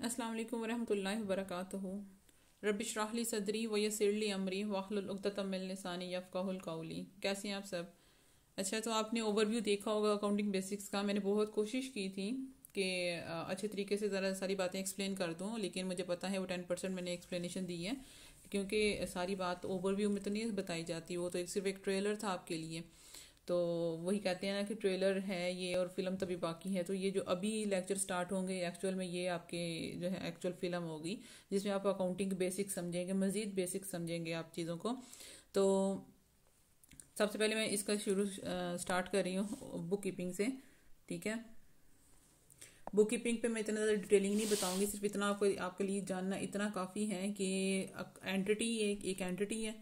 अस्सलाम वालेकुम वरहमतुल्लाहि वबरकातुहू। रब्बिश रह ली सदरी व यस्सिर ली अमरी वाहलुल उक़दतम मिन लिसानी यफ़क़हुल क़ौली। कैसे हैं आप सब? अच्छा, तो आपने ओवरव्यू देखा होगा अकाउंटिंग बेसिक्स का। मैंने बहुत कोशिश की थी कि अच्छे तरीके से ज़रा सारी बातें एक्सप्लेन कर दूँ, लेकिन मुझे पता है वो 10% मैंने एक्सप्लेनेशन दी है, क्योंकि सारी बात ओवरव्यू में तो नहीं बताई जाती। वो तो सिर्फ एक ट्रेलर था आपके लिए। तो वही कहते हैं ना कि ट्रेलर है ये और फिल्म तभी बाकी है। तो ये जो अभी लेक्चर स्टार्ट होंगे एक्चुअल में, ये आपके जो है एक्चुअल फिल्म होगी, जिसमें आप अकाउंटिंग बेसिक समझेंगे, मजीद बेसिक समझेंगे आप चीज़ों को। तो सबसे पहले मैं इसका शुरू स्टार्ट कर रही हूँ बुक कीपिंग से। ठीक है, बुक कीपिंग पे मैं इतना ज़्यादा डिटेलिंग नहीं बताऊंगी, सिर्फ इतना आपको आपके लिए जानना इतना काफ़ी है कि एंटिटी एक एंटिटी है,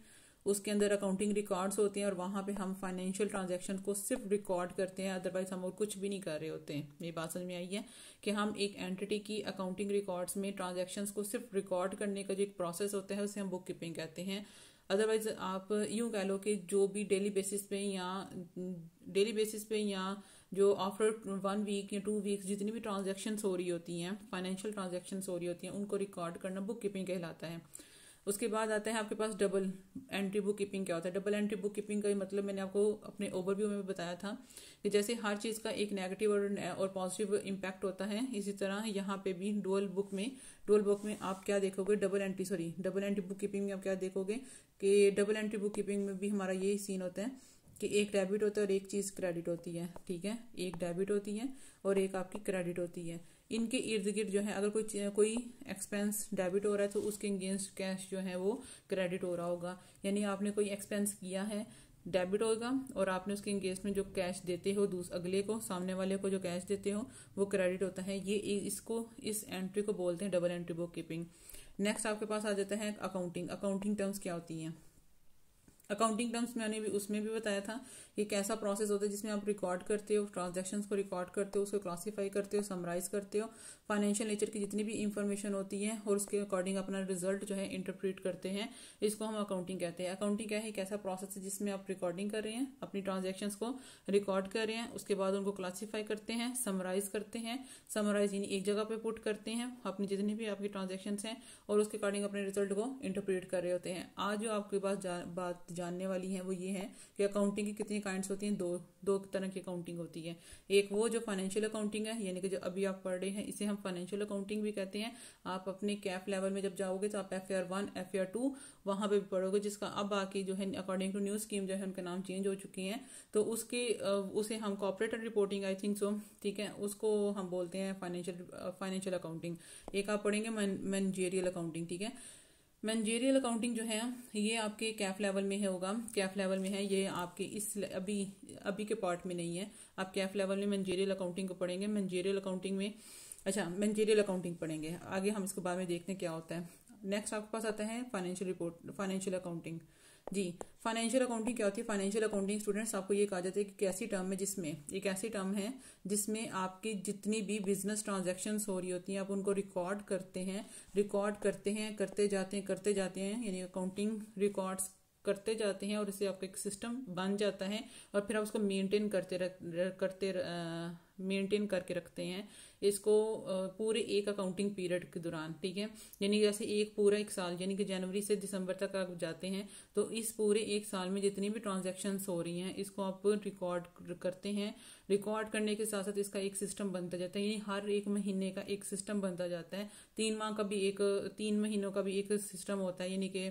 उसके अंदर अकाउंटिंग रिकॉर्ड्स होते हैं और वहाँ पे हम फाइनेंशियल ट्रांजैक्शन को सिर्फ रिकॉर्ड करते हैं, अदरवाइज हम और कुछ भी नहीं कर रहे होते हैं। ये बात समझ में आई है कि हम एक एंटिटी की अकाउंटिंग रिकॉर्ड्स में ट्रांजैक्शंस को सिर्फ रिकॉर्ड करने का जो एक प्रोसेस होता है उसे हम बुक कीपिंग कहते हैं। अदरवाइज आप यूँ कह लो कि जो भी डेली बेसिस पे या जो आफ्टर 1 वीक या 2 वीक्स जितनी भी ट्रांजैक्शंस हो रही होती हैं, फाइनेंशियल ट्रांजैक्शंस हो रही होती हैं, उनको रिकॉर्ड करना बुक कीपिंग कहलाता है। उसके बाद आता है आपके पास डबल एंट्री बुक कीपिंग। क्या होता है डबल एंट्री बुक कीपिंग का? मतलब मैंने आपको अपने ओवरव्यू में बताया था कि जैसे हर चीज़ का एक नेगेटिव और पॉजिटिव इम्पैक्ट होता है, इसी तरह यहाँ पे भी डुअल बुक में आप क्या देखोगे, डबल एंट्री बुक कीपिंग में आप क्या देखोगे कि डबल एंट्री बुक कीपिंग में भी हमारा यही सीन होता है कि एक डेबिट होता है और एक चीज़ क्रेडिट होती है। ठीक है, एक डेबिट होती है और एक आपकी क्रेडिट होती है। इनके इर्द गिर्द जो है अगर कोई एक्सपेंस डेबिट हो रहा है तो उसके अगेंस्ट कैश जो है वो क्रेडिट हो रहा होगा। यानी आपने कोई एक्सपेंस किया है, डेबिट होगा, और आपने उसके अगेंस्ट में जो कैश देते हो अगले को, सामने वाले को जो कैश देते हो वो क्रेडिट होता है। ये इस एंट्री को बोलते हैं double entry book keeping. Next आपके पास आ जाता है अकाउंटिंग टर्म्स क्या होती हैं। अकाउंटिंग टर्म्स मैंने भी उसमें भी बताया था कि कैसा प्रोसेस होता है जिसमें आप रिकॉर्ड करते हो, ट्रांजैक्शंस को रिकॉर्ड करते हो, उसको क्लासीफाई करते हो, समराइज करते हो, फाइनेंशियल नेचर की जितनी भी इंफॉर्मेशन होती है और उसके अकॉर्डिंग अपना रिजल्ट जो है इंटरप्रेट करते हैं। इसको हम अकाउंटिंग कहते हैं। अकाउंटिंग क्या है? एक ऐसा प्रोसेस है जिसमें आप रिकॉर्डिंग कर रहे हैं, अपनी ट्रांजेक्शन्स को रिकॉर्ड कर रहे हैं, उसके बाद उनको क्लासीफाई करते हैं, समराइज करते हैं। समराइज यानी एक जगह पे पुट करते हैं अपनी जितनी भी आपकी ट्रांजेक्शन हैं, और उसके अकॉर्डिंग अपने रिजल्ट को इंटरप्रेट कर रहे होते हैं। आज जो आपके पास बात जानने वाली है वो ये है कि अकाउंटिंग की कितनी काइंड्स होती हैं। दो तरह की अकाउंटिंग होती है। एक वो जो फाइनेंशियल अकाउंटिंग है, यानी कि जो अभी आप पढ़ रहे हैं इसे हम फाइनेंशियल अकाउंटिंग भी कहते हैं। आप अपने कैफ लेवल में जब जाओगे तो आप FR1 FR2 वहां पे भी पढ़ोगे, जिसका अब आके जो है अकॉर्डिंग टू न्यू स्कीम जो है उनके नाम चेंज हो चुके हैं। तो उसे हम corporate reporting I think so, ठीक है, उसको हम बोलते हैं फाइनेंशियल अकाउंटिंग। एक आप पढ़ेंगे मैनेजरियल अकाउंटिंग। ठीक है, मैनेजरियल अकाउंटिंग जो है ये आपके कैफ लेवल में होगा, कैफ लेवल में है ये आपके इस अभी के पार्ट में नहीं है। आप कैफ लेवल में मैनेजरियल अकाउंटिंग को पढ़ेंगे। मैनेजरियल अकाउंटिंग में मैनेजरियल अकाउंटिंग पढ़ेंगे आगे, हम इसके बाद में देखते हैं क्या होता है। नेक्स्ट आपके पास आता है फाइनेंशियल अकाउंटिंग। जी, फाइनेंशियल अकाउंटिंग क्या होती है? फाइनेंशियल अकाउंटिंग स्टूडेंट्स आपको ये कहा जाता है कि ऐसी टर्म है जिसमें एक ऐसी टर्म है जिसमें आपकी जितनी भी बिजनेस ट्रांजैक्शंस हो रही होती हैं आप उनको रिकॉर्ड करते हैं, करते जाते हैं, यानी अकाउंटिंग रिकॉर्ड्स करते जाते हैं और इससे आपका एक सिस्टम बन जाता है और फिर आप उसको मेंटेन करके रखते हैं इसको पूरे एक अकाउंटिंग पीरियड के दौरान। ठीक है, यानी जैसे पूरा एक साल, यानी कि जनवरी से दिसंबर तक आप जाते हैं तो इस पूरे एक साल में जितनी भी ट्रांजैक्शंस हो रही हैं इसको आप रिकॉर्ड करते हैं। रिकॉर्ड करने के साथ साथ इसका एक सिस्टम बनता जाता है, यानी हर एक महीने का एक सिस्टम बनता जाता है। 3 महीनों का भी एक सिस्टम होता है, यानी कि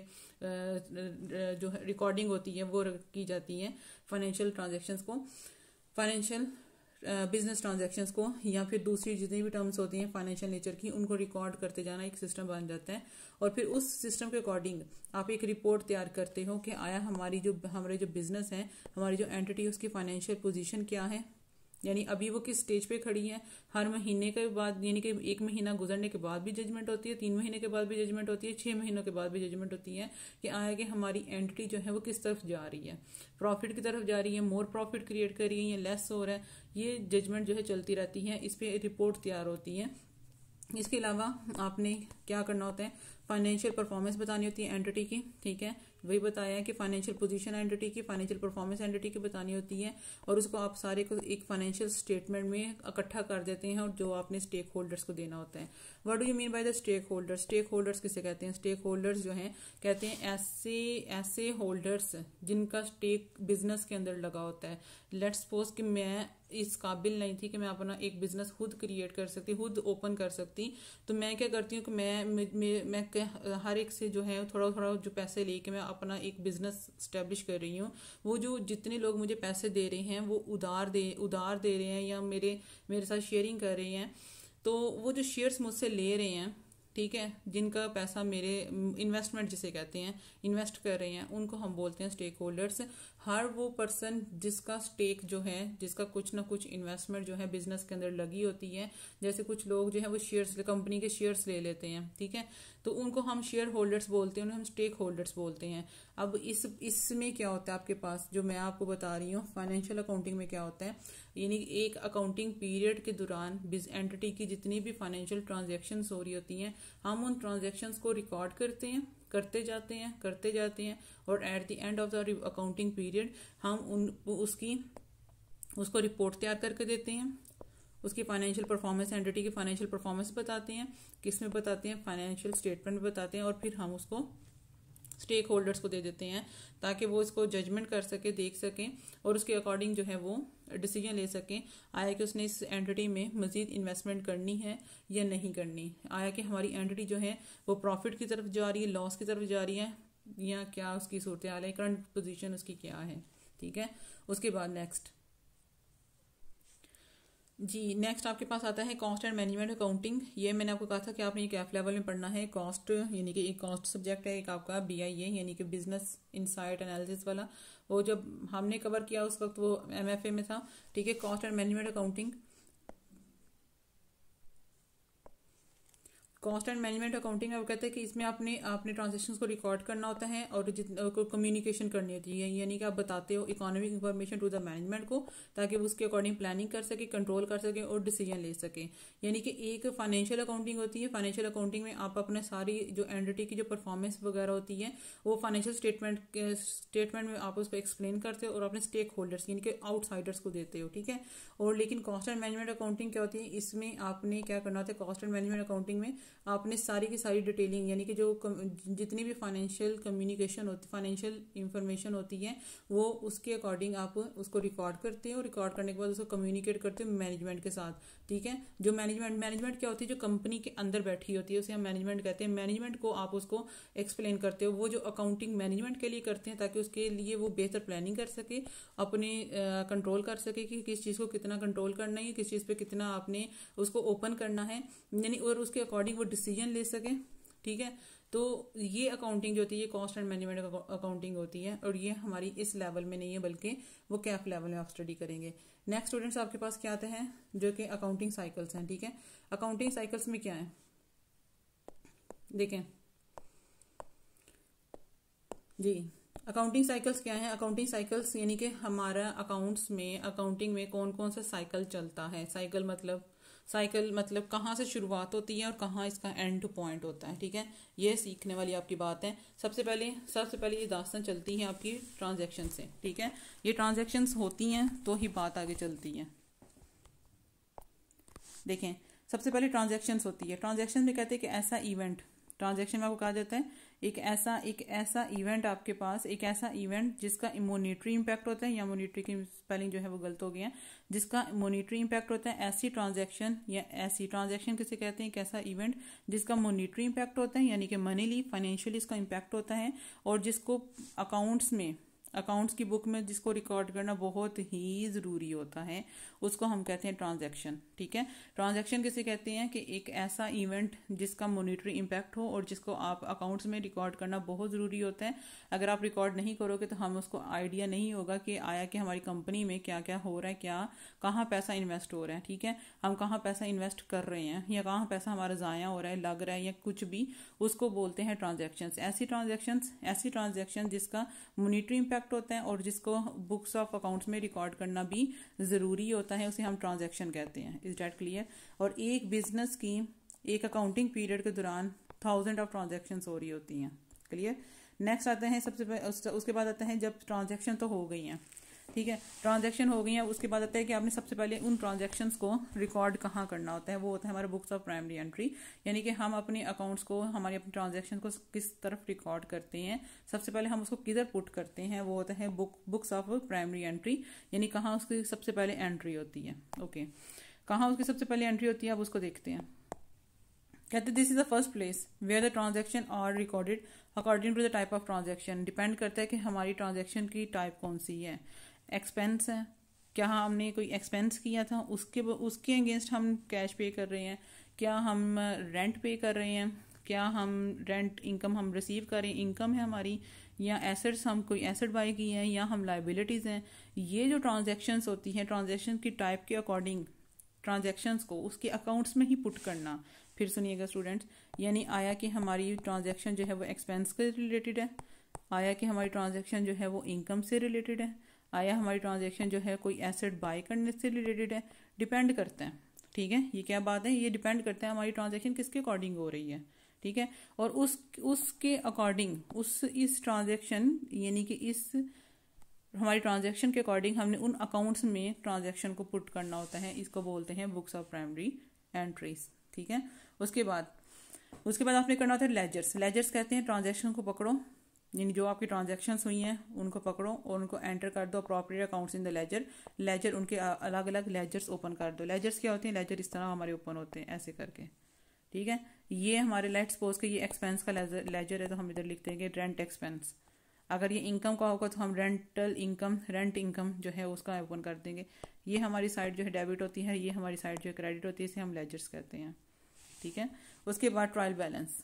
जो रिकॉर्डिंग होती है वो की जाती है फाइनेंशियल बिजनेस ट्रांजैक्शंस को, या फिर दूसरी जितनी भी टर्म्स होती हैं फाइनेंशियल नेचर की, उनको रिकॉर्ड करते जाना, एक सिस्टम बन जाता है। और फिर उस सिस्टम के अकॉर्डिंग आप एक रिपोर्ट तैयार करते हो कि आया हमारे जो बिजनेस है, हमारी जो एंटिटी है उसकी फाइनेंशियल पोजीशन क्या है, यानी अभी वो किस स्टेज पे खड़ी है। हर महीने के बाद, यानी कि 1 महीना गुजरने के बाद भी जजमेंट होती है, 3 महीने के बाद भी जजमेंट होती है, 6 महीनों के बाद भी जजमेंट होती है कि आगे हमारी एंटिटी जो है वो किस तरफ जा रही है, प्रॉफिट की तरफ जा रही है, मोर प्रॉफिट क्रिएट कर रही है या लेस हो रहा है। ये जजमेंट जो है चलती रहती है, इस पे रिपोर्ट तैयार होती है। इसके अलावा आपने क्या करना होता है, फाइनेंशियल परफॉर्मेंस बतानी होती है एंटिटी की। ठीक है, वही बताया है कि फाइनेंशियल पोजीशन एंटिटी की, फाइनेंशियल परफॉर्मेंस एंटिटी की बतानी होती है, और उसको आप सारे को एक फाइनेंशियल स्टेटमेंट में इकट्ठा कर देते हैं और जो आपने स्टेक होल्डर्स को देना होता है। What do you mean by the stakeholders? Stakeholders किसे कहते हैं? स्टेक होल्डर्स जो हैं कहते हैं ऐसे होल्डर्स जिनका स्टेक बिजनेस के अंदर लगा होता है। लेट्स सपोज कि मैं इस काबिल नहीं थी कि मैं अपना एक बिजनेस खुद क्रिएट कर सकती, खुद ओपन कर सकती, तो मैं क्या करती हूँ कि मैं हर एक से जो है थोड़ा थोड़ा जो पैसे लेके मैं अपना एक बिजनेस स्टैब्लिश कर रही हूँ। वो जो जितने लोग मुझे पैसे दे रहे हैं वो उधार दे रहे हैं या मेरे साथ शेयरिंग कर रहे हैं, तो वो जो शेयर्स मुझसे ले रहे हैं, ठीक है, जिनका पैसा मेरे इन्वेस्टमेंट जिसे कहते हैं, इन्वेस्ट कर रहे हैं, उनको हम बोलते हैं स्टेक होल्डर्स। हर वो पर्सन जिसका स्टेक जो है, जिसका कुछ ना कुछ इन्वेस्टमेंट जो है बिजनेस के अंदर लगी होती है, जैसे कुछ लोग जो है वो शेयर्स, कंपनी के शेयर्स ले लेते हैं, ठीक है, तो उनको हम शेयर होल्डर्स बोलते हैं, उन्हें हम स्टेक होल्डर्स बोलते हैं। अब इसमें क्या होता है आपके पास, जो मैं आपको बता रही हूँ फाइनेंशियल अकाउंटिंग में क्या होता है, यानी एक अकाउंटिंग पीरियड के दौरान एंटिटी की जितनी भी फाइनेंशियल ट्रांजैक्शंस हो रही होती हैं, हम उन ट्रांजैक्शंस को रिकॉर्ड करते हैं, करते जाते हैं, और at the end of the accounting period हम उसको रिपोर्ट तैयार करके देते हैं। उसकी फाइनेंशियल परफॉर्मेंस, एंटिटी की फाइनेंशियल परफॉर्मेंस बताते हैं, किस में बताते हैं, फाइनेंशियल स्टेटमेंट में बताते हैं, और फिर हम उसको स्टेक होल्डर्स को दे देते हैं ताकि वो इसको जजमेंट कर सके, देख सकें, और उसके अकॉर्डिंग जो है वो डिसीजन ले सकें, आया कि उसने इस एंटिटी में मजीद इन्वेस्टमेंट करनी है या नहीं करनी, आया कि हमारी एंटिटी जो है वो प्रॉफिट की तरफ जा रही है, लॉस की तरफ जा रही है, या क्या उसकी सूरत हाल है, करंट पोजीशन उसकी क्या है, ठीक है। उसके बाद नेक्स्ट आपके पास आता है कॉस्ट एंड मैनेजमेंट अकाउंटिंग। ये मैंने आपको कहा था कि आपने ये कैफ लेवल में पढ़ना है। कॉस्ट यानी कि एक कॉस्ट सब्जेक्ट है, एक आपका BIA यानी कि बिजनेस इनसाइट एनालिसिस वाला, वो जब हमने कवर किया उस वक्त वो MFA में था, ठीक है। Cost and management accounting, cost and management accounting वो कहते हैं कि इसमें आपने ट्रांजेक्शन्स को रिकॉर्ड करना होता है और कम्युनिकेशन करनी होती है, यानी कि आप बताते हो economic information to the management को, ताकि वो उसके अकॉर्डिंग प्लानिंग कर सके, कंट्रोल कर सके और डिसीजन ले सके। यानी कि एक फाइनेंशियल अकाउंटिंग होती है। फाइनेंशियल अकाउंटिंग में आप अपने सारी जो एंटिटी की जो परफॉर्मेंस वगैरह होती है वो फाइनेंशियल स्टेटमेंट में आप उसको एक्सप्लेन करते हो और अपने स्टेक होल्डर्स यानी कि आउटसाइडर्स को देते हो, ठीक है। और लेकिन कॉस्ट एंड मैनेजमेंट अकाउंटिंग क्या होती है, इसमें आपने क्या करना होता है, कॉस्ट एंड मैनेजमेंट अकाउंटिंग में आपने सारी की सारी डिटेलिंग यानी कि जो जितनी भी फाइनेंशियल कम्युनिकेशन होती, फाइनेंशियल इंफॉर्मेशन होती है, वो उसके अकॉर्डिंग आप उसको रिकॉर्ड करते हो। रिकॉर्ड करने के बाद उसको कम्युनिकेट करते हो मैनेजमेंट के साथ, ठीक है। जो मैनेजमेंट क्या होती है, जो कंपनी के अंदर बैठी होती है उसे हम मैनेजमेंट कहते हैं। मैनेजमेंट को आप उसको एक्सप्लेन करते हो, वो जो अकाउंटिंग मैनेजमेंट के लिए करते हैं ताकि उसके लिए वो बेहतर प्लानिंग कर सके, अपने कंट्रोल कर सके कि किस चीज़ को कितना कंट्रोल करना है, किस चीज़ पे कितना आपने उसको ओपन करना है, यानी और उसके अकॉर्डिंग वो डिसीजन ले सके, ठीक है। तो ये अकाउंटिंग जो होती है ये कॉस्ट एंड मैनेजमेंट अकाउंटिंग होती है, और ये हमारी इस लेवल में नहीं है बल्कि वो कैफ लेवल में आप स्टडी करेंगे। नेक्स्ट स्टूडेंट्स आपके पास क्या आते हैं, जो कि अकाउंटिंग साइकिल्स हैं, ठीक है। अकाउंटिंग साइकिल्स में क्या है देखें जी, अकाउंटिंग साइकिल्स क्या है। अकाउंटिंग साइकिल्स यानी कि हमारा अकाउंट्स में, अकाउंटिंग में कौन कौन सा साइकिल चलता है। साइकिल मतलब कहाँ से शुरुआत होती है और कहाँ इसका एंड पॉइंट होता है, ठीक है। ये सीखने वाली आपकी बात है। सबसे पहले ये दास्तान चलती है आपकी ट्रांजैक्शन से, ठीक है। ये ट्रांजैक्शंस होती हैं तो ही बात आगे चलती है। देखें, सबसे पहले ट्रांजैक्शंस होती है। ट्रांजैक्शन में कहते हैं कि ऐसा इवेंट, ट्रांजैक्शन में आपको कहा जाता है एक ऐसा इवेंट आपके पास, एक ऐसा इवेंट जिसका मॉनेटरी इंपैक्ट होता है, या मॉनेटरी की स्पेलिंग जो है वो गलत हो गया है, जिसका मॉनेटरी इंपैक्ट होता है। ऐसी ट्रांजैक्शन किसे कहते हैं, एक ऐसा इवेंट जिसका मॉनेटरी इंपैक्ट होता है, यानी कि मनीली फाइनेंशियली इसका इंपैक्ट होता है, और जिसको अकाउंट्स की बुक में जिसको रिकॉर्ड करना बहुत ही ज़रूरी होता है, उसको हम कहते हैं ट्रांजैक्शन, ठीक है। ट्रांजैक्शन किसे कहते हैं कि एक ऐसा इवेंट जिसका मॉनेटरी इंपैक्ट हो और जिसको आप अकाउंट्स में रिकॉर्ड करना बहुत ज़रूरी होता है। अगर आप रिकॉर्ड नहीं करोगे तो हम उसको आइडिया नहीं होगा कि आया कि हमारी कंपनी में क्या क्या हो रहा है, कहाँ पैसा इन्वेस्ट हो रहा है, ठीक है, हम कहाँ पैसा इन्वेस्ट कर रहे हैं, या कहाँ पैसा हमारा ज़ाया हो रहा है, लग रहा है, या कुछ भी, उसको बोलते हैं ट्रांजैक्शंस। ऐसी ट्रांजैक्शन जिसका मॉनेटरी इंपैक्ट होता है और जिसको बुक्स ऑफ अकाउंट्स में रिकॉर्ड करना भी ज़रूरी होता है, उसे हम ट्रांजैक्शन कहते हैं। Is that clear. और एक बिजनेस की एक अकाउंटिंग पीरियड के दौरान 1000 ऑफ ट्रांजैक्शंस हो रही होती हैं। क्लियर। नेक्स्ट आते हैं सबसे पहले, उसके बाद आते हैं जब ट्रांजैक्शन तो हो गई हैं, ठीक है, ट्रांजैक्शन हो गई है, उसके बाद आता है कि आपने सबसे पहले उन ट्रांजैक्शंस को रिकॉर्ड कहाँ करना होता है, वो होता है हमारे बुक्स ऑफ प्राइमरी एंट्री, यानी कि हम अपने अकाउंट्स को, हमारी अपनी ट्रांजैक्शन को किस तरफ रिकॉर्ड करते हैं, सबसे पहले हम उसको किधर पुट करते हैं, वो होता है बुक्स ऑफ प्राइमरी एंट्री, यानी कहाँ उसकी सबसे पहले एंट्री होती है। ओके, कहाँ उसकी सबसे पहले एंट्री होती है, अब उसको देखते हैं। कहते हैं this is the first place where the transaction are recorded according to the type of transaction. Depend करता है कि हमारी ट्रांजैक्शन की टाइप कौन सी है। एक्सपेंस है, क्या हमने कोई एक्सपेंस किया था, उसके अगेंस्ट हम कैश पे कर रहे हैं, क्या हम रेंट पे कर रहे हैं, क्या हम रेंट इनकम हम रिसीव कर रहे हैं, इनकम है हमारी, या एसेट्स, हम कोई एसेट बाय की है, या हम लाइबिलिटीज़ हैं। ये जो ट्रांजैक्शंस होती हैं, ट्रांजैक्शन की टाइप के अकॉर्डिंग ट्रांजैक्शंस को उसके अकाउंट्स में ही पुट करना। फिर सुनिएगा स्टूडेंट्स, यानी आया कि हमारी ट्रांजैक्शन जो है वो एक्सपेंस से रिलेटेड है, आया कि हमारी ट्रांजैक्शन जो है वो इनकम से रिलेटेड है, आया हमारी ट्रांजैक्शन जो है कोई एसेट बाय करने से रिलेटेड है, डिपेंड करता है। ठीक है, ये क्या बात है, ये डिपेंड करता है हमारी ट्रांजैक्शन किसके अकॉर्डिंग हो रही है। ठीक है, और उसके अकॉर्डिंग इस ट्रांजैक्शन, यानी कि इस हमारी ट्रांजैक्शन के अकॉर्डिंग हमने उन अकाउंट्स में ट्रांजैक्शन को पुट करना होता है। इसको बोलते हैं बुक्स ऑफ प्राइमरी एंट्रीज। ठीक है, उसके बाद आपने करना होता है लेजर्स। लेजर्स कहते हैं ट्रांजैक्शन को पकड़ो, यानी जो आपकी ट्रांजैक्शंस हुई हैं उनको पकड़ो और उनको एंटर कर दो appropriate accounts in the ledger उनके अलग अलग लेजर्स ओपन कर दो। लेजर्स क्या होते हैं, लेजर इस तरह हमारे ओपन होते हैं ऐसे करके। ठीक है, ये हमारे लेट्स सपोज कि ये एक्सपेंस का लेजर है, तो हम इधर लिखते हैं कि रेंट एक्सपेंस। अगर ये इनकम का होगा तो हम रेंट इनकम जो है उसका ओपन कर देंगे। ये हमारी साइड जो है डेबिट होती है, ये हमारी साइड जो है क्रेडिट होती है, इसे हम लेजर्स कहते हैं। ठीक है, उसके बाद ट्रायल बैलेंस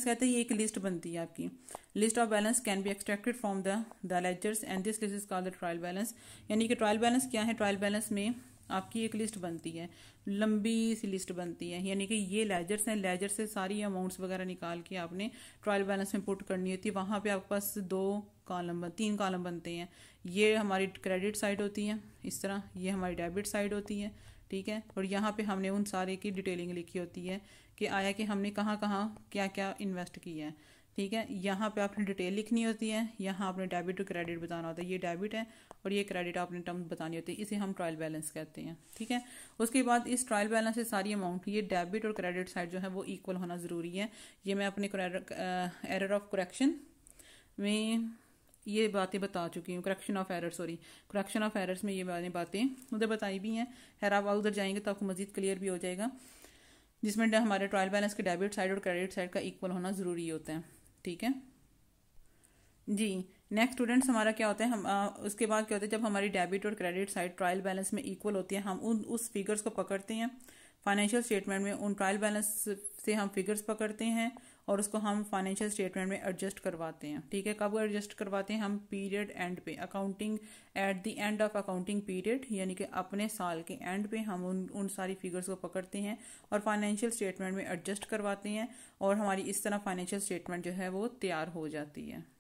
कहते हैं ये एक लिस्ट बनती है आपकी। List of balance can be extracted from the ledgers and this list is called the trial balance. यानी कि ट्रायल बैलेंस क्या है, ट्रायल बैलेंस में आपकी एक लिस्ट बनती है, लंबी सी लिस्ट बनती है, यानी कि ये लेजर्स हैं, लेजर से सारी अमाउंट्स वगैरह निकाल के आपने ट्रायल बैलेंस में पुट करनी होती है। वहाँ पे आपके पास 3 कॉलम बनते हैं। ये हमारी क्रेडिट साइड होती है इस तरह, ये हमारी डेबिट साइड होती है। ठीक है, और यहाँ पे हमने उन सारे की डिटेलिंग लिखी होती है कि आया कि हमने कहाँ कहाँ क्या क्या इन्वेस्ट किया है। ठीक है, यहाँ पे आपने डिटेल लिखनी होती है, यहाँ आपने डेबिट और क्रेडिट बताना होता है, ये डेबिट है और ये क्रेडिट आपने टर्म बतानी होती है, इसे हम ट्रायल बैलेंस कहते हैं। ठीक है, उसके बाद इस ट्रायल बैलेंस से सारी अमाउंट, ये डेबिट और क्रेडिट साइड जो है वो इक्वल होना ज़रूरी है। ये मैं अपने एरर ऑफ करेक्शन में ये बातें बता चुकी हूँ, करेक्शन ऑफ एरर्स में ये बातें उधर बताई भी हैं। खैर आप उधर जाएंगे तो आपको मजीद क्लियर भी हो जाएगा, जिसमें हमारे ट्रायल बैलेंस के डेबिट साइड और क्रेडिट साइड का इक्वल होना ज़रूरी होता है। ठीक है जी। नेक्स्ट स्टूडेंट्स, हमारा क्या होता है, हम उसके बाद क्या होता है, जब हमारी डेबिट और क्रेडिट साइड ट्रायल बैलेंस में इक्वल होती है, हम उस फिगर्स को पकड़ते हैं फाइनेंशियल स्टेटमेंट में, उन ट्रायल बैलेंस से हम फिगर्स पकड़ते हैं और उसको हम फाइनेंशियल स्टेटमेंट में एडजस्ट करवाते हैं। ठीक है, कब एडजस्ट करवाते हैं, हम पीरियड एंड पे, accounting at the end of accounting period, यानी कि अपने साल के एंड पे हम उन सारी फिगर्स को पकड़ते हैं और फाइनेंशियल स्टेटमेंट में एडजस्ट करवाते हैं और हमारी इस तरह फाइनेंशियल स्टेटमेंट जो है वो तैयार हो जाती है।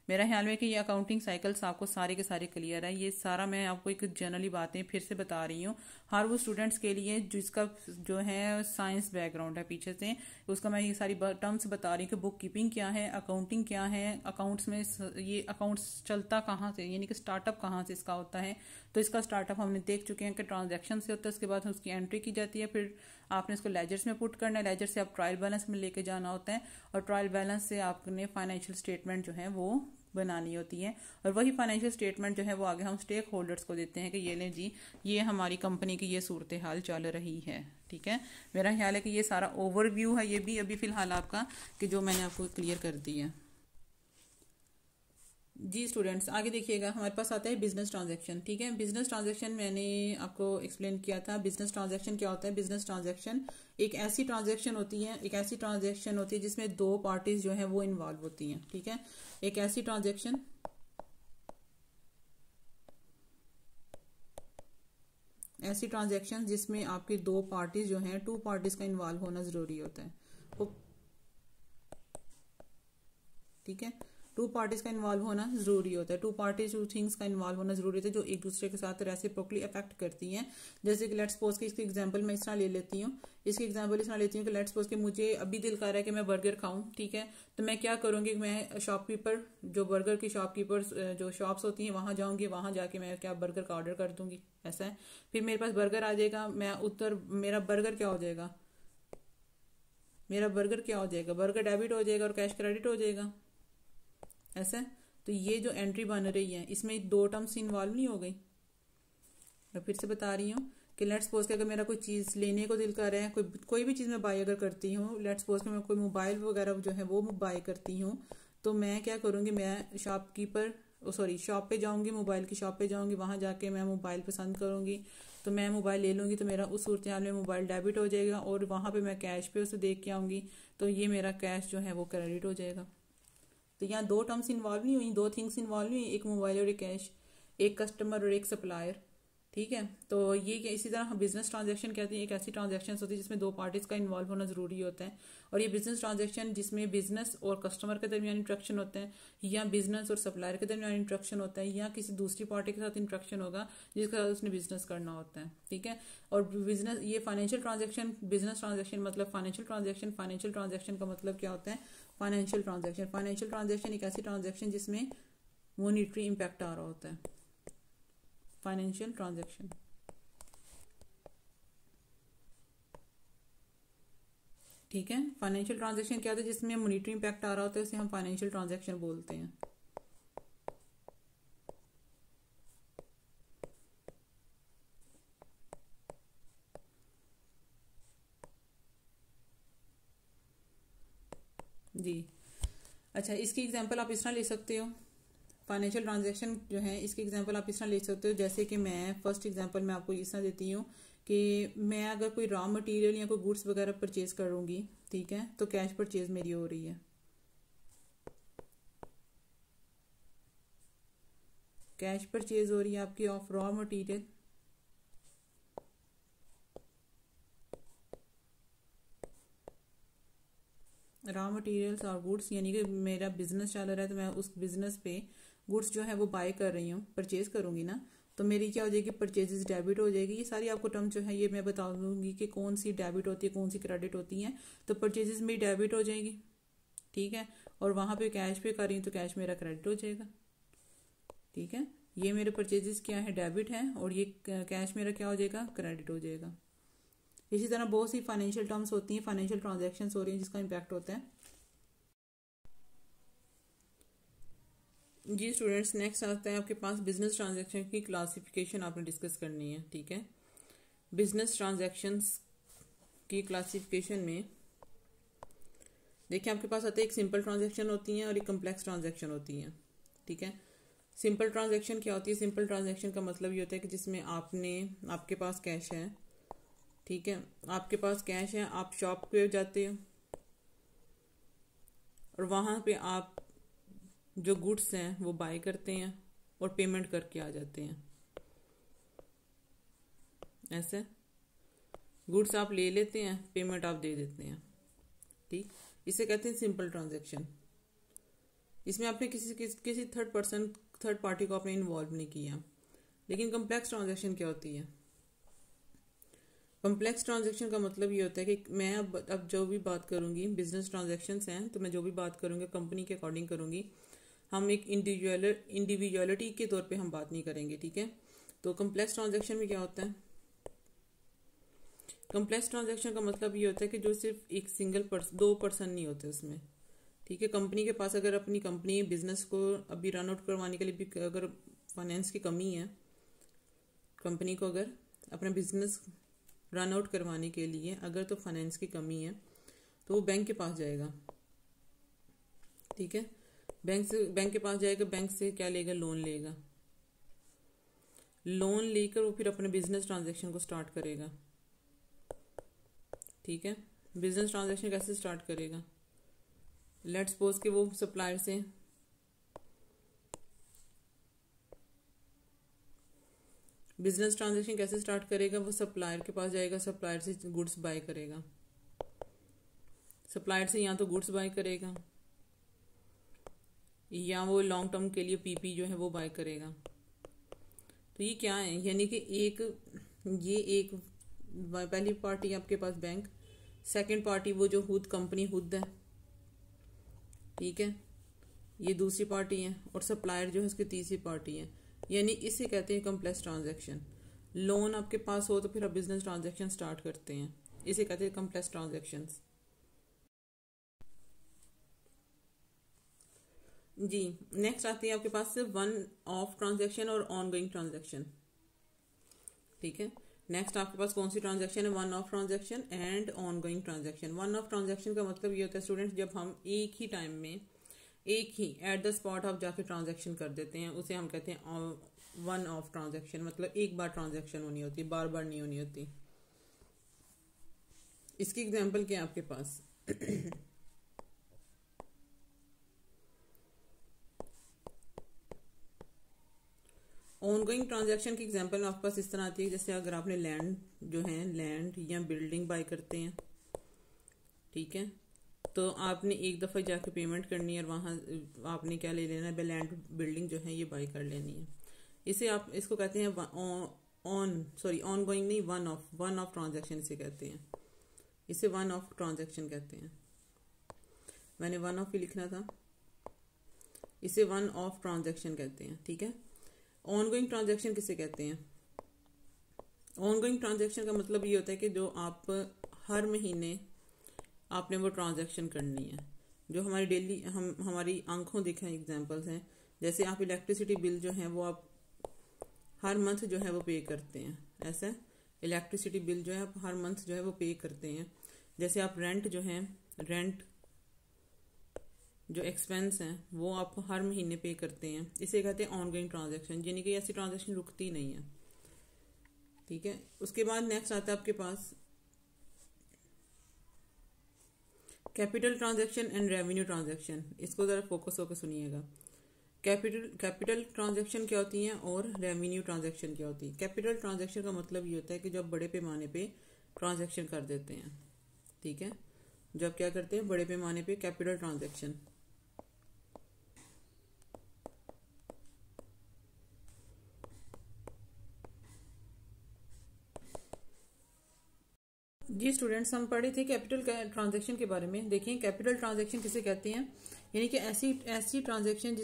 मेरा ख्याल में कि ये अकाउंटिंग साइकिल्स आपको सारे के सारे क्लियर है। ये सारा मैं आपको एक जनरली बातें फिर से बता रही हूँ, हर वो स्टूडेंट्स के लिए जिसका जो है साइंस बैकग्राउंड है पीछे से, उसका मैं ये सारी टर्म्स बता रही हूँ कि बुक कीपिंग क्या है, अकाउंटिंग क्या है, अकाउंट्स में ये अकाउंट्स चलता कहाँ से, यानी कि स्टार्टअप कहाँ से इसका होता है। तो इसका स्टार्टअप हमने देख चुके हैं कि ट्रांजैक्शन से होता है, उसके बाद उसकी एंट्री की जाती है, फिर आपने इसको लेजर्स में पुट करना है, लेजर से आप ट्रायल बैलेंस में लेके जाना होता है और ट्रायल बैलेंस से आपने फाइनेंशियल स्टेटमेंट जो है वो बनानी होती है और वही फाइनेंशियल स्टेटमेंट जो है वो आगे हम स्टेक होल्डर्स को देते हैं कि ये लें जी, ये हमारी कंपनी की ये सूरत हाल चल रही है। ठीक है, मेरा ख्याल है कि ये सारा ओवरव्यू है ये भी अभी फिलहाल आपका, कि जो मैंने आपको क्लियर कर दी है। जी स्टूडेंट्स, आगे देखिएगा, हमारे पास आता है बिजनेस ट्रांजैक्शन। ठीक है, बिजनेस ट्रांजैक्शन मैंने आपको एक्सप्लेन किया था। बिजनेस ट्रांजैक्शन क्या होता है, बिजनेस ट्रांजैक्शन एक ऐसी ट्रांजैक्शन होती है जिसमें 2 पार्टीज जो है वो इन्वॉल्व होती हैं। ठीक है, एक ऐसी ट्रांजैक्शन जिसमें आपकी 2 पार्टीज जो हैं, 2 पार्टीज का इन्वॉल्व होना जरूरी होता है। ठीक है, टू पार्टीज का इन्वॉल्व होना जरूरी होता है, टू पार्टीज टू थिंग्स का इन्वॉल्व होना जरूरी होता है जो एक दूसरे के साथ रेसिप्रोकली अफेक्ट करती हैं। जैसे कि लेट्स सपोज कि इसकी एग्जांपल मैं इस तरह ले लेती हूँ, इसकी एग्जांपल इस तरह लेती हूँ कि लेट्स सपोज कि मुझे अभी दिल कर रहा है कि मैं बर्गर खाऊं, ठीक है, तो मैं क्या करूंगी, मैं शॉपकीपर जो बर्गर की शॉपकीपर जो शॉप्स होती हैं वहां जाऊंगी, वहां जाके मैं क्या बर्गर का ऑर्डर कर दूंगी, ऐसा है। फिर मेरे पास बर्गर आ जाएगा, मैं उत्तर मेरा बर्गर क्या हो जाएगा, मेरा बर्गर क्या हो जाएगा, बर्गर डेबिट हो जाएगा और कैश क्रेडिट हो जाएगा, ऐसा है। तो ये जो एंट्री बन रही है इसमें दो टर्म्स इन्वॉल्व नहीं हो गई। मैं फिर से बता रही हूँ कि लेट्स सपोज कि अगर मेरा कोई चीज़ लेने को दिल कर रहा है, कोई भी चीज़ मैं बाय अगर करती हूँ, लेट्स सपोज कि मैं कोई मोबाइल वगैरह जो है वो बाय करती हूँ, तो मैं क्या करूँगी, मैं शॉप पे जाऊँगी, मोबाइल की शॉप पे जाऊँगी, वहाँ जाके मैं मोबाइल पसंद करूँगी, तो मैं मोबाइल ले लूँगी, तो मेरा उस सूरत हाल में मोबाइल डेबिट हो जाएगा और वहाँ पे मैं कैश पे उसे देख के आऊँगी, तो ये मेरा कैश जो है वो क्रेडिट हो जाएगा। तो यहाँ दो टर्म्स इन्वॉल्व नहीं हुई, दो थिंग्स इन्वॉल्व नहीं हुई, एक मोबाइल और एक कैश, एक कस्टमर और एक सप्लायर, ठीक है। तो ये इसी तरह हम बिजनेस ट्रांजैक्शन कहते हैं, एक ऐसी ट्रांजैक्शन होती है जिसमें दो पार्टीज का इन्वॉल्व होना जरूरी होता है। और ये बिजनेस ट्रांजैक्शन जिसमें बिजनेस और कस्टमर के दरमियान इंट्रैक्शन होते हैं, या बिजनेस और सप्लायर के दरमियान इंट्रैक्शन होता है, या किसी दूसरी पार्टी के साथ इंट्रैक्शन होगा जिसके साथ उसने बिजनेस करना होता है, ठीक है। और बिजनेस ये फाइनेंशियल ट्रांजेक्शन, बिजनेस ट्रांजेक्शन मतलब फाइनेंशियल ट्रांजेक्शन का मतलब क्या होता है, फाइनेंशियल ट्रांजेक्शन एक ऐसी ट्रांजेक्शन जिसमें मॉनिटरी इम्पैक्ट आ रहा होता है, फाइनेंशियल ट्रांजेक्शन, ठीक है। फाइनेंशियल ट्रांजेक्शन क्या होता है जिसमें मॉनिटरी इम्पैक्ट आ रहा होता है, उसे हम फाइनेंशियल ट्रांजेक्शन बोलते हैं। जी अच्छा, इसकी एग्जांपल आप इस तरह ले सकते हो, फाइनेंशियल ट्रांजैक्शन जो है इसकी एग्जांपल आप इस तरह ले सकते हो, जैसे कि मैं फर्स्ट एग्जांपल मैं आपको इस तरह देती हूँ कि मैं अगर कोई रॉ मटेरियल या कोई गुड्स वगैरह परचेज करूँगी, ठीक है, तो कैश परचेज मेरी हो रही है, कैश परचेज हो रही है आपकी of raw material, raw materials और गुड्स, यानी कि मेरा बिजनेस चल रहा है तो मैं उस बिजनेस पे गुड्स जो है वो बाय कर रही हूँ, परचेज करूंगी ना, तो मेरी क्या हो जाएगी, परचेजेस डेबिट हो जाएगी। ये सारी आपको टर्म जो है ये मैं बता दूंगी कि कौन सी डेबिट होती है कौन सी क्रेडिट होती है। तो परचेजेस मेरी डेबिट हो जाएगी, ठीक है, और वहां पे कैश पे कर रही हूँ तो कैश मेरा क्रेडिट हो जाएगा, ठीक है। ये मेरे परचेजेस क्या है, डेबिट है, और ये कैश मेरा क्या हो जाएगा, क्रेडिट हो जाएगा। इसी तरह बहुत सी फाइनेंशियल टर्म्स होती हैं, फाइनेंशियल ट्रांजैक्शंस हो रही हैं जिसका इम्पैक्ट होता है। जी स्टूडेंट्स, नेक्स्ट आता है आपके पास बिजनेस ट्रांजैक्शन की क्लासिफिकेशन आपने डिस्कस करनी है, ठीक है। बिजनेस ट्रांजैक्शंस की क्लासिफिकेशन में देखिए आपके पास आते हैं एक सिंपल ट्रांजैक्शन होती हैं और एक कम्प्लेक्स ट्रांजैक्शन होती हैं, ठीक है। सिंपल ट्रांजैक्शन क्या होती है, सिंपल ट्रांजैक्शन का मतलब ये होता है कि जिसमें आपके पास कैश है, ठीक है, आपके पास कैश है, आप शॉप पे जाते हो और वहां पे आप जो गुड्स हैं वो बाय करते हैं और पेमेंट करके आ जाते हैं, ऐसे गुड्स आप ले लेते हैं, पेमेंट आप दे देते हैं, ठीक। इसे कहते हैं सिंपल ट्रांजैक्शन। इसमें आपने किसी थर्ड पार्टी को आपने इन्वॉल्व नहीं किया। लेकिन कम्प्लेक्स ट्रांजैक्शन क्या होती है, कम्प्लेक्स ट्रांजैक्शन का मतलब ये होता है कि मैं अब जो भी बात करूंगी, बिजनेस ट्रांजैक्शंस हैं तो मैं जो भी बात करूंगी कंपनी के अकॉर्डिंग करूंगी, हम एक इंडिविजुअलिटी के तौर पे हम बात नहीं करेंगे, ठीक है। तो कम्प्लेक्स ट्रांजैक्शन में क्या होता है, कम्प्लेक्स ट्रांजैक्शन का मतलब ये होता है कि जो सिर्फ एक सिंगल दो पर्सन नहीं होते उसमें, ठीक है। कंपनी के पास अगर अपनी कंपनी बिजनेस को अभी रन आउट करवाने के लिए भी अगर फाइनेंस की कमी है, कंपनी को अगर अपना बिजनेस रन आउट करवाने के लिए अगर तो फाइनेंस की कमी है तो वो बैंक के पास जाएगा, ठीक है। बैंक के पास जाएगा, बैंक से क्या लेगा, लोन लेगा, लोन लेकर वो फिर अपने बिजनेस ट्रांजैक्शन को स्टार्ट करेगा, ठीक है। बिजनेस ट्रांजैक्शन कैसे स्टार्ट करेगा, लेट्स सपोज कि वो सप्लायर से बिजनेस ट्रांजैक्शन कैसे स्टार्ट करेगा, वो सप्लायर के पास जाएगा, सप्लायर से गुड्स बाय करेगा, सप्लायर से या तो गुड्स बाय करेगा या वो लॉन्ग टर्म के लिए पीपी जो है वो बाय करेगा। तो ये क्या है, यानी कि ये एक पहली पार्टी आपके पास बैंक, सेकंड पार्टी वो जो खुद कंपनी खुद है, ठीक है, ये दूसरी पार्टी है, और सप्लायर जो है उसकी तीसरी पार्टी है। यानी इसे कहते हैं कम्प्लेक्स ट्रांजैक्शन। लोन आपके पास हो तो फिर आप बिजनेस ट्रांजैक्शन स्टार्ट करते हैं, इसे कहते हैं कम्प्लेक्स ट्रांजैक्शंस। जी, नेक्स्ट आती है आपके पास वन ऑफ ट्रांजैक्शन और ऑन गोइंग ट्रांजैक्शन। ठीक है, नेक्स्ट आपके पास कौन सी ट्रांजैक्शन है, one of transaction and on going transaction. One of transaction का मतलब ये होता है स्टूडेंट्स, जब हम एक ही टाइम में एक ही एट द स्पॉट आप जाके ट्रांजैक्शन कर देते हैं, उसे हम कहते हैं वन ऑफ ट्रांजैक्शन। मतलब एक बार ट्रांजैक्शन होनी होती है, बार बार नहीं होनी होती। इसकी एग्जांपल क्या है आपके पास ऑनगोइंग ट्रांजैक्शन की एग्जांपल आपके पास इस तरह आती है, जैसे अगर आपने लैंड जो है लैंड या बिल्डिंग बाय करते हैं, ठीक है, तो आपने एक दफ़ा जाके पेमेंट करनी है और वहाँ आपने क्या ले लेना है, लैंड बिल्डिंग जो है ये बाय कर लेनी है। इसे आप इसको कहते हैं ऑन गोइंग नहीं, वन ऑफ ट्रांजैक्शन इसे कहते हैं, इसे वन ऑफ ट्रांजैक्शन कहते हैं। मैंने वन ऑफ ही लिखना था, इसे वन ऑफ ट्रांजैक्शन कहते हैं। ठीक है, ऑनगोइंग ट्रांजैक्शन किसे कहते हैं? ऑनगोइंग ट्रांजैक्शन का मतलब ये होता है कि जो आप हर महीने आपने वो ट्रांजैक्शन करनी है, जो हमारी डेली हमारी आंखों दिखे एग्जांपल्स हैं। जैसे आप इलेक्ट्रिसिटी बिल जो है वो आप हर मंथ जो है वो पे करते हैं, ऐसा इलेक्ट्रिसिटी बिल जो है आप हर मंथ जो है वो पे करते हैं। जैसे आप रेंट जो है, रेंट जो एक्सपेंस है वो आप हर महीने पे करते हैं, इसे कहते हैं ऑनगोइंग ट्रांजैक्शन, यानी कि ऐसी ट्रांजैक्शन रुकती नहीं है। ठीक है, उसके बाद नेक्स्ट आता है आपके पास capital transaction and revenue transaction. इसको जरा फोकस होकर सुनिएगा। कैपिटल ट्रांजैक्शन क्या होती है और रेवेन्यू ट्रांजैक्शन क्या होती है। कैपिटल ट्रांजैक्शन का मतलब ये होता है कि जब बड़े पैमाने पे ट्रांजैक्शन कर देते हैं, ठीक है, जब क्या करते हैं बड़े पैमाने पे कैपिटल ट्रांजैक्शन। जी स्टूडेंट्स, हम पढ़े थे कैपिटल ट्रांजैक्शन के बारे में। देखिए कैपिटल ट्रांजैक्शन किसे कहते हैं, यानी कि ऐसी ट्रांजैक्शन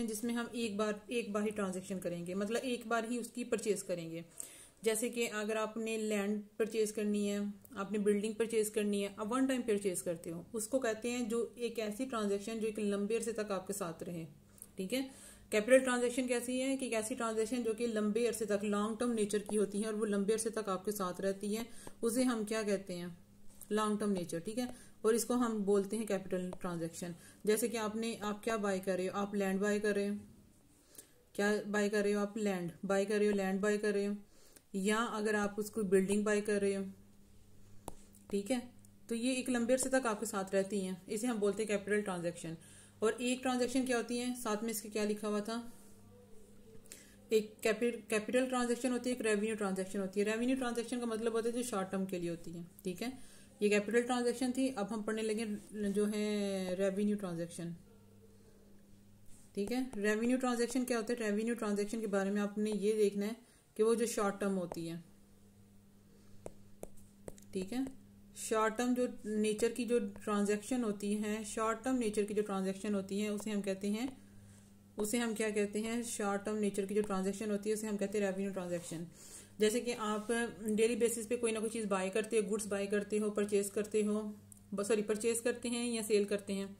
जिसमें हम एक बार ही ट्रांजैक्शन करेंगे, मतलब एक बार ही उसकी परचेज करेंगे। जैसे कि अगर आपने लैंड परचेज करनी है, आपने बिल्डिंग परचेज करनी है, आप वन टाइम परचेज करते हो, उसको कहते हैं जो एक ऐसी ट्रांजैक्शन जो एक लंबे अरसे तक आपके साथ रहे। ठीक है, कैपिटल ट्रांजैक्शन कैसी है कि एक ऐसी ट्रांजैक्शन जो कि लंबे अरसे तक लॉन्ग टर्म नेचर की होती है और वो लंबे अरसे तक आपके साथ रहती है, उसे हम क्या कहते हैं, लॉन्ग टर्म नेचर। ठीक है, और इसको हम बोलते हैं कैपिटल ट्रांजैक्शन। जैसे कि आप क्या बाय कर रहे हो, आप लैंड बाय कर रहे हो, क्या बाय कर रहे हो, आप लैंड बाय कर रहे हो, लैंड बाय कर रहे हो, या अगर आप उसको बिल्डिंग बाय कर रहे हो, ठीक है, तो ये एक लंबे अरसे तक आपके साथ रहती हैं, इसे हम बोलते हैं कैपिटल ट्रांजैक्शन। और एक ट्रांजैक्शन क्या होती है, साथ में इसके क्या लिखा हुआ था, एक कैपिटल ट्रांजैक्शन होती है, एक रेवेन्यू ट्रांजैक्शन होती है। रेवेन्यू ट्रांजैक्शन का मतलब होता है जो शॉर्ट टर्म के लिए होती है। ठीक है, ये कैपिटल ट्रांजैक्शन थी, अब हम पढ़ने लगे जो है रेवेन्यू ट्रांजैक्शन। ठीक है, रेवेन्यू ट्रांजैक्शन क्या होता है, रेवेन्यू ट्रांजैक्शन के बारे में आपने ये देखना है कि वो जो शॉर्ट टर्म होती है, ठीक है, शॉर्ट टर्म जो नेचर की जो ट्रांजैक्शन होती है, शॉर्ट टर्म नेचर की जो ट्रांजैक्शन होती है उसे हम कहते हैं, उसे हम क्या कहते हैं, शॉर्ट टर्म नेचर की जो ट्रांजैक्शन होती है उसे हम कहते हैं रेवेन्यू ट्रांजैक्शन। जैसे कि आप डेली बेसिस पे कोई ना कोई चीज़ बाय करते हो, गुड्स बाय करते हो, परचेज करते हैं या सेल करते हैं।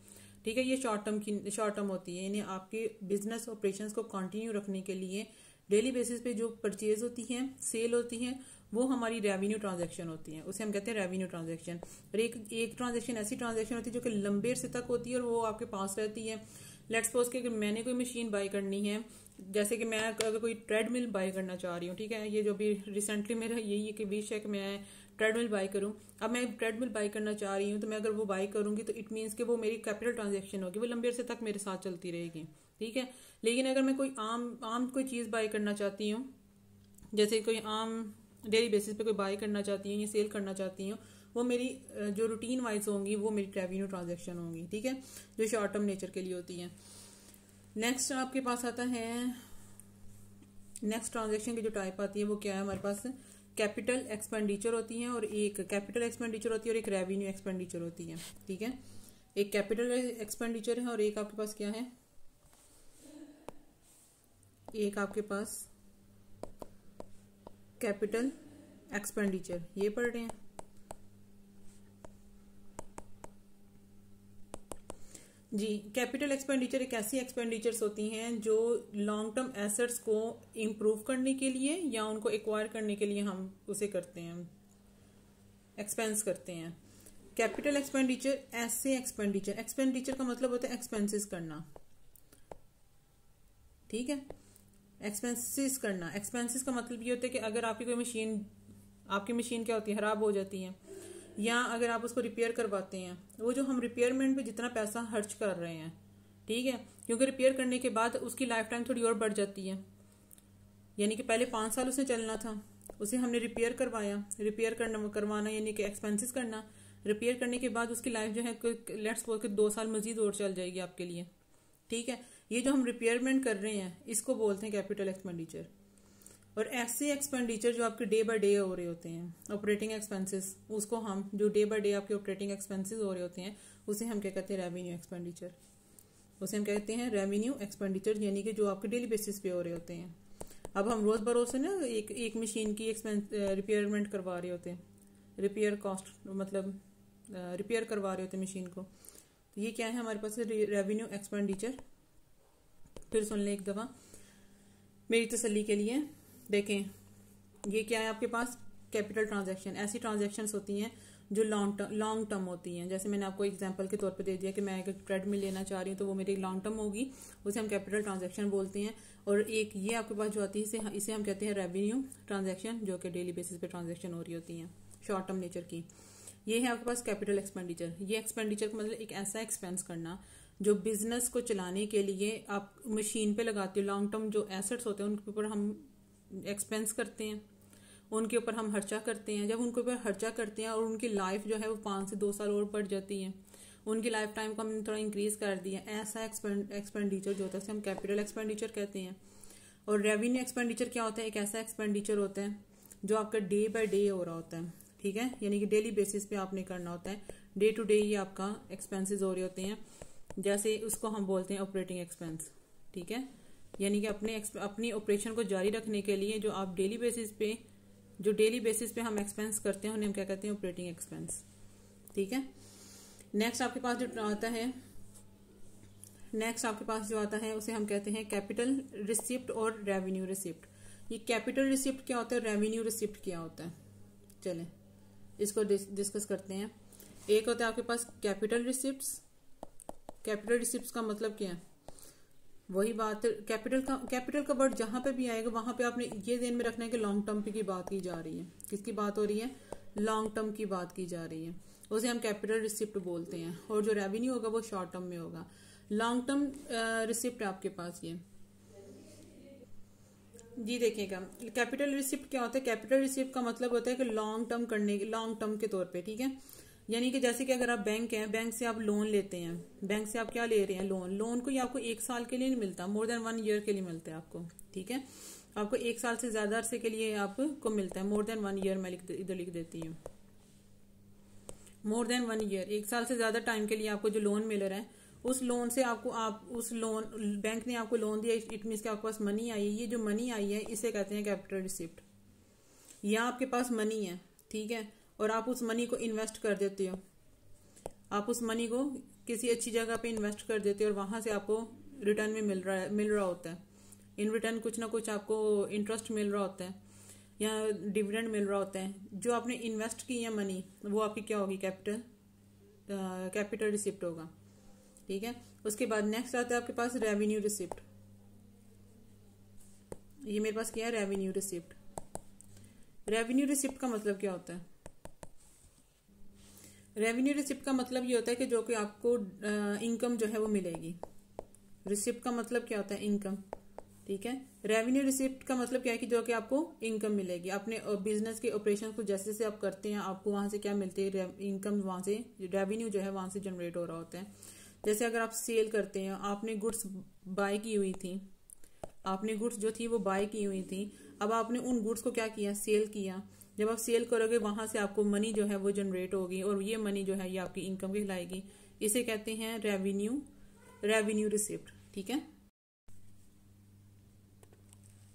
ठीक है, ये शॉर्ट टर्म होती है, यानी आपके बिजनेस ऑपरेशंस को कंटिन्यू रखने के लिए डेली बेसिस पे जो परचेज होती है, सेल होती है, वो हमारी रेवेन्यू ट्रांजैक्शन होती है, उसे हम कहते हैं रेवेन्यू ट्रांजैक्शन। और एक ट्रांजैक्शन ऐसी ट्रांजैक्शन होती है जो कि लंबे अरसे तक होती है और वो आपके पास रहती है। लेट्स सपोज कि मैंने कोई मशीन बाय करनी है, जैसे कि मैं अगर कोई ट्रेडमिल बाय करना चाह रही हूँ, ठीक है, ये जो भी रिसेंटली मेरा यही है कि विश है कि मैं ट्रेडमिल बाय करूँ। अब मैं ट्रेडमिल बाय करना चाह रही हूँ, तो मैं अगर वो बाय करूंगी तो इट मीन्स कि वो मेरी कैपिटल ट्रांजैक्शन होगी, वो लंबे अरसे तक मेरे साथ चलती रहेगी। ठीक है, लेकिन अगर मैं कोई आम कोई चीज़ बाय करना चाहती हूँ, जैसे कोई आम डेली बेसिस पे कोई बाय करना चाहती हूँ या सेल करना चाहती हूँ, वो मेरी जो रूटीन वाइज होंगी वो मेरी रेवेन्यू ट्रांजैक्शन होंगी, ठीक है, जो शॉर्ट टर्म नेचर के लिए होती हैं। नेक्स्ट आपके पास आता है, नेक्स्ट ट्रांजैक्शन की जो टाइप आती है वो क्या है हमारे पास, कैपिटल एक्सपेंडिचर होती है, और एक कैपिटल एक्सपेंडिचर होती है और एक रेवेन्यू एक्सपेंडिचर होती है, ठीक है। एक कैपिटल एक्सपेंडिचर है और एक आपके पास क्या है, एक आपके पास कैपिटल एक्सपेंडिचर, ये पढ़ रहे हैं। जी, कैपिटल एक्सपेंडिचर एक ऐसी एक्सपेंडिचर्स होती हैं जो लॉन्ग टर्म एसेट्स को इम्प्रूव करने के लिए या उनको एक्वायर करने के लिए हम उसे करते हैं, एक्सपेंस करते हैं। कैपिटल एक्सपेंडिचर ऐसे एक्सपेंडिचर, एक्सपेंडिचर का मतलब होता है एक्सपेंसेस करना, ठीक है, एक्सपेंसेस करना। एक्सपेंसेस का मतलब ये होता है कि अगर आपकी कोई मशीन, आपकी मशीन क्या होती है, खराब हो जाती है, या अगर आप उसको रिपेयर करवाते हैं, वो जो हम रिपेयरमेंट पे जितना पैसा खर्च कर रहे हैं, ठीक है, क्योंकि रिपेयर करने के बाद उसकी लाइफ टाइम थोड़ी और बढ़ जाती है, यानी कि पहले 5 साल उसे चलना था, उसे हमने रिपेयर करवाया, रिपेयर करवाना यानी कि एक्सपेंसेस करना, रिपेयर करने के बाद उसकी लाइफ जो है लेट्स सपोज 2 साल मजीद और चल जाएगी आपके लिए, ठीक है। ये जो हम रिपेयरमेंट कर रहे हैं इसको बोलते हैं कैपिटल एक्सपेंडिचर। और ऐसे एक्सपेंडिचर जो आपके डे बाय डे हो रहे होते हैं, ऑपरेटिंग एक्सपेंसेस, उसको हम जो डे बाय डे आपके ऑपरेटिंग एक्सपेंसेस हो रहे होते हैं उसे हम क्या कहते हैं, रेवेन्यू एक्सपेंडिचर, उसे हम कहते हैं रेवेन्यू एक्सपेंडिचर, यानी कि जो आपके डेली बेसिस पे हो रहे होते हैं। अब हम रोज बरोज से ना एक मशीन की रिपेयरमेंट करवा रहे होते हैं, रिपेयर कॉस्ट मतलब रिपेयर करवा रहे होते हैं मशीन को, तो ये क्या है हमारे पास रेवेन्यू एक्सपेंडिचर। फिर सुन लें एक दफा मेरी तसल्ली के लिए, देखें ये क्या है आपके पास, कैपिटल ट्रांजैक्शन। ऐसी ट्रांजैक्शंस होती हैं जो लॉन्ग टर्म होती हैं। जैसे मैंने आपको एग्जांपल के तौर पे दे दिया कि मैं एक ट्रेडमिल लेना चाह रही हूँ तो वो मेरी लॉन्ग टर्म होगी, उसे हम कैपिटल ट्रांजैक्शन बोलते हैं। और एक ये आपके पास जो आती है इसे हम कहते हैं रेवेन्यू ट्रांजैक्शन, जो कि डेली बेसिस पे ट्रांजैक्शन हो रही होती हैं, शॉर्ट टर्म नेचर की। ये है आपके पास कैपिटल एक्सपेंडिचर। ये एक्सपेंडिचर का मतलब एक ऐसा एक्सपेंस करना जो बिजनेस को चलाने के लिए आप मशीन पे लगाते हो, लॉन्ग टर्म जो एसेट्स होते हैं उनके ऊपर हम एक्सपेंस करते हैं, उनके ऊपर हम खर्चा करते हैं। जब उनके ऊपर खर्चा करते हैं और उनकी लाइफ जो है वो 5 से 2 साल और बढ़ जाती है, उनकी लाइफ टाइम को हमने थोड़ा इंक्रीज कर दिया, ऐसा एक्सपेंडिचर जो होता है हम कैपिटल एक्सपेंडिचर कहते हैं। और रेवेन्यू एक्सपेंडिचर क्या होता है, एक ऐसा एक्सपेंडिचर होता है जो आपका डे बाय डे हो रहा होता है, ठीक है, यानी कि डेली बेसिस पे आपने करना होता है, डे टू डे ये आपका एक्सपेंसेस हो रहे होते हैं। जैसे उसको हम बोलते हैं ऑपरेटिंग एक्सपेंस, ठीक है, यानी कि अपनी ऑपरेशन को जारी रखने के लिए जो आप डेली बेसिस पे हम एक्सपेंस करते हैं उन्हें हम क्या कहते हैं, ऑपरेटिंग एक्सपेंस, ठीक है। नेक्स्ट आपके पास जो आता है उसे हम कहते हैं कैपिटल रिसिप्ट और रेवेन्यू रिसिप्ट। ये कैपिटल रिसिप्ट क्या होता है, रेवेन्यू रिसिप्ट क्या होता है, चलें इसको डिस्कस करते हैं। एक होता है आपके पास कैपिटल रिसिप्ट्स। कैपिटल रिसिप्ट्स का मतलब क्या है, वही बात, कैपिटल का वर्ड जहां पे भी आएगा वहां पे आपने ये ध्यान में रखना है कि लॉन्ग टर्म की बात की जा रही है। किसकी बात हो रही है, लॉन्ग टर्म की बात की जा रही है, उसे हम कैपिटल रिसिप्ट बोलते हैं। और जो रेवेन्यू होगा वो शॉर्ट टर्म में होगा। लॉन्ग टर्म रिसिप्ट आपके पास ये जी देखिएगा, कैपिटल रिसिप्ट क्या होता है, कैपिटल रिसिप्ट का मतलब होता है कि लॉन्ग टर्म के तौर पे, ठीक है, यानी कि जैसे कि अगर आप बैंक हैं, बैंक से आप लोन लेते हैं, बैंक से आप क्या ले रहे हैं, लोन को ये आपको 1 साल के लिए नहीं मिलता, मोर देन 1 ईयर के लिए मिलता है आपको, ठीक है, आपको 1 साल से ज्यादा अरसे के लिए आपको मिलता है, मोर देन 1 ईयर, मैं इधर लिख देती हूँ, मोर देन 1 ईयर, 1 साल से ज्यादा टाइम के लिए आपको जो लोन मिल रहा है, उस लोन से बैंक ने आपको लोन दिया, इट मीन्स कि आपके पास मनी आई है। ये जो मनी आई है इसे कहते हैं कैपिटल रिसिप्ट। या आपके पास मनी है, ठीक है, और आप उस मनी को इन्वेस्ट कर देते हो, आप उस मनी को किसी अच्छी जगह पे इन्वेस्ट कर देते हो और वहां से आपको रिटर्न में मिल रहा होता है, इन रिटर्न कुछ ना कुछ आपको इंटरेस्ट मिल रहा होता है या डिविडेंड मिल रहा होता है। जो आपने इन्वेस्ट की है मनी, वो आपकी क्या होगी, कैपिटल रिसिप्ट होगा, ठीक है। उसके बाद नेक्स्ट आता है आपके पास रेवेन्यू रिसिप्ट। ये मेरे पास क्या है, रेवेन्यू रिसिप्ट। रेवेन्यू रिसिप्ट का मतलब क्या होता है, रेवेन्यू रिसिप्ट का मतलब ये होता है कि जो कि आपको इनकम जो है वो मिलेगी। रिसिप्ट का मतलब क्या होता है, इनकम, ठीक है। रेवेन्यू रिसिप्ट का मतलब क्या है कि जो कि आपको इनकम मिलेगी अपने बिजनेस के ऑपरेशन को जैसे जैसे आप करते हैं आपको वहां से क्या मिलती है, इनकम वहां से, रेवेन्यू जो है वहां से जनरेट हो रहा होता है। जैसे अगर आप सेल करते हैं, आपने गुड्स बाय की हुई थी, आपने गुड्स जो थी वो बाय की हुई थी, अब आपने उन गुड्स को क्या किया, सेल किया। जब आप सेल करोगे वहां से आपको मनी जो है वो जनरेट होगी और ये मनी जो है ये आपकी इनकम कहलाएगी। इसे कहते हैं रेवेन्यू रिसिप्ट। ठीक है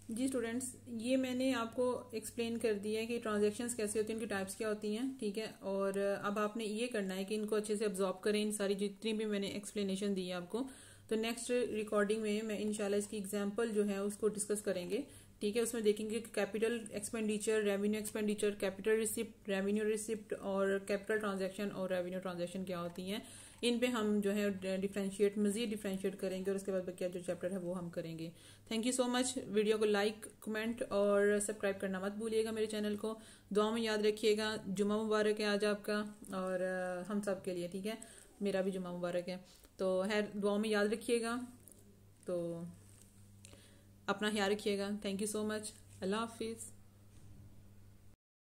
जी स्टूडेंट्स, ये मैंने आपको एक्सप्लेन कर दिया है कि ट्रांजैक्शंस कैसे होती हैं, इनकी टाइप्स क्या होती हैं। ठीक है, और अब आपने ये करना है कि इनको अच्छे से अब्जॉर्ब करें, इन सारी जितनी भी मैंने एक्सप्लेनेशन दी है आपको। तो नेक्स्ट रिकॉर्डिंग में मैं इंशाल्लाह इसकी एग्जांपल जो है उसको डिस्कस करेंगे। ठीक है, उसमें देखेंगे कि capital expenditure, revenue expenditure, capital receipt, revenue receipt और कैपिटल ट्रांजैक्शन और रेवेन्यू ट्रांजैक्शन क्या होती हैं। इन पे हम जो है मजीद डिफ्रेंशिएट करेंगे और उसके बाद बाकी जो चैप्टर है वो हम करेंगे। Thank you so much. Video को लाइक, कमेंट और सब्सक्राइब करना मत भूलिएगा मेरे चैनल को। दुआ में याद रखिएगा। जुम्मा मुबारक है आज आपका और हम सब के लिए। ठीक है, मेरा भी जुम्मा मुबारक है। तो दुआ में याद रखिएगा। तो अपना ख्याल रखिएगा। Thank you so much. अल्लाह हाफिज़।